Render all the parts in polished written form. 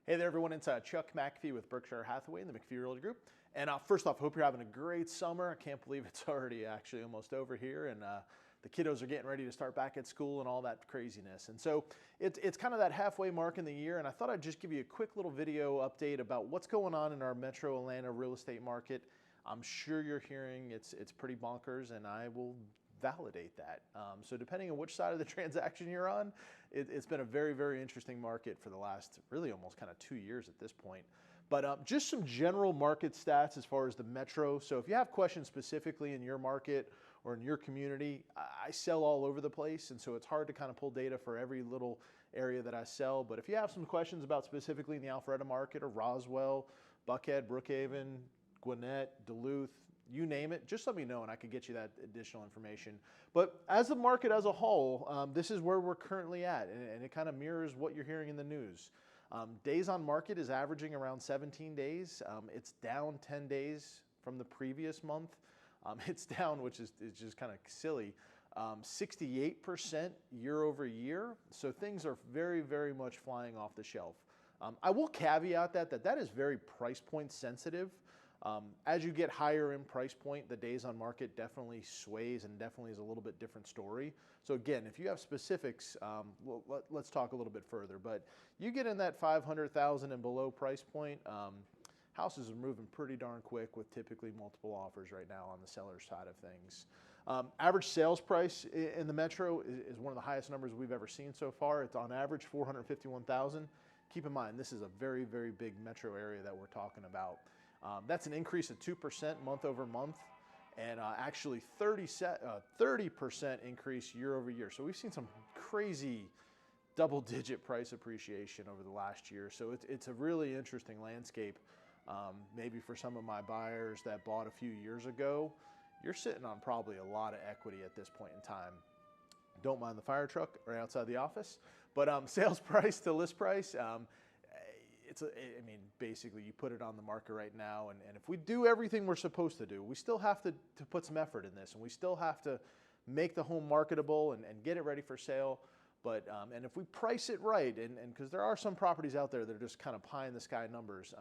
Hey there, everyone. It's Chuck McAfee with Berkshire Hathaway and the McAfee Realty Group. And first off, hope you're having a great summer. I can't believe it's already actually almost over here, and the kiddos are getting ready to start back at school and all that craziness. And so it's kind of that halfway mark in the year, and I thought I'd just give you a quick little video update about what's going on in our Metro Atlanta real estate market. I'm sure you're hearing it's pretty bonkers, and I will validate that. So depending on which side of the transaction you're on, it's been a very, very interesting market for the last really almost kind of 2 years at this point. But just some general market stats as far as the metro. So if you have questions specifically in your market or in your community, I sell all over the place, and so it's hard to kind of pull data for every little area that I sell. But if you have some questions about specifically in the Alpharetta market or Roswell, Buckhead, Brookhaven, Gwinnett, Duluth, you name it, just let me know and I could get you that additional information. But as the market as a whole, this is where we're currently at, and it kind of mirrors what you're hearing in the news. Days on market is averaging around 17 days. It's down 10 days from the previous month. It's down, which is just kind of silly, 68% year over year. So things are very, very much flying off the shelf. I will caveat that is very price point sensitive. As you get higher in price point, the days on market definitely sways and definitely is a little bit different story. So again, if you have specifics, let's talk a little bit further. But you get in that 500,000 and below price point, houses are moving pretty darn quick with typically multiple offers right now on the seller side of things. Average sales price in the metro is one of the highest numbers we've ever seen so far. It's on average 451,000. Keep in mind, this is a very, very big metro area that we're talking about. That's an increase of 2% month over month, and actually 30% increase year over year. So we've seen some crazy double-digit price appreciation over the last year. So it's a really interesting landscape. Maybe for some of my buyers that bought a few years ago, you're sitting on probably a lot of equity at this point in time. Don't mind the fire truck right outside the office, but sales price to list price, I mean, basically you put it on the market right now, and if we do everything we're supposed to do, we still have to put some effort in this, and we still have to make the home marketable and get it ready for sale. But and if we price it right, and because there are some properties out there that are just kind of pie in the sky numbers,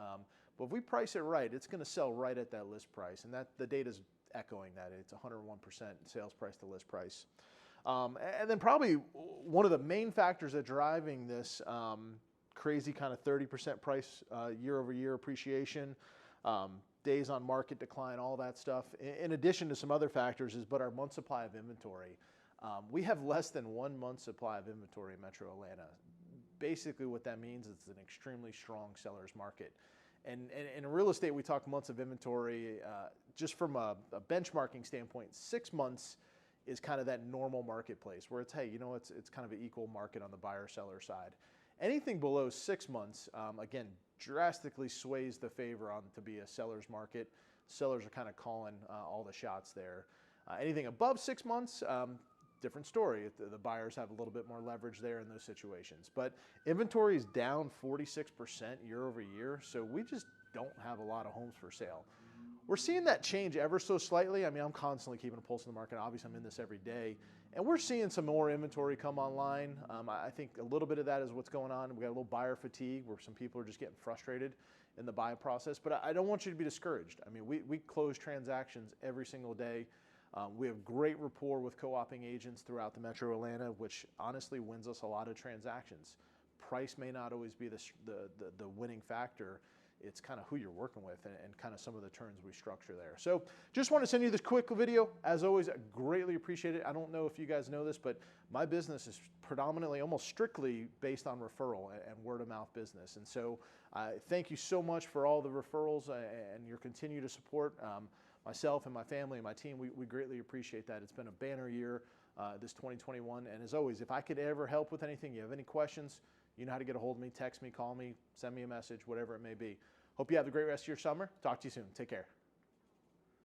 but if we price it right, it's going to sell right at that list price, and that the data's echoing that. It's 101% sales price to list price. And then probably one of the main factors that driving this crazy kind of 30% price year over year appreciation, days on market decline, all that stuff, in addition to some other factors, is but our month supply of inventory. We have less than 1 month supply of inventory in Metro Atlanta. Basically what that means is it's an extremely strong seller's market. And in real estate, we talk months of inventory. Just from a benchmarking standpoint, 6 months is kind of that normal marketplace where it's, hey, you know, it's kind of an equal market on the buyer-seller side. Anything below 6 months, again, drastically sways the favor on to be a seller's market. Sellers are kind of calling all the shots there. Anything above 6 months, different story. The buyers have a little bit more leverage there in those situations. But inventory is down 46% year over year, so we just don't have a lot of homes for sale. We're seeing that change ever so slightly. I mean, I'm constantly keeping a pulse in the market. Obviously, I'm in this every day. And we're seeing some more inventory come online. I think a little bit of that is what's going on. We got a little buyer fatigue where some people are just getting frustrated in the buying process. But I don't want you to be discouraged. I mean, we close transactions every single day. We have great rapport with co-oping agents throughout the Metro Atlanta, which honestly wins us a lot of transactions. Price may not always be the winning factor. It's kind of who you're working with and kind of some of the terms we structure there. So just want to send you this quick video. As always, I greatly appreciate it. I don't know if you guys know this, but my business is predominantly, almost strictly based on referral and word of mouth business. And so thank you so much for all the referrals and your continued support. Myself and my family and my team, we greatly appreciate that. It's been a banner year, this 2021. And as always, if I could ever help with anything, you have any questions, you know how to get a hold of me. Text me, call me, send me a message, whatever it may be. Hope you have a great rest of your summer. Talk to you soon. Take care.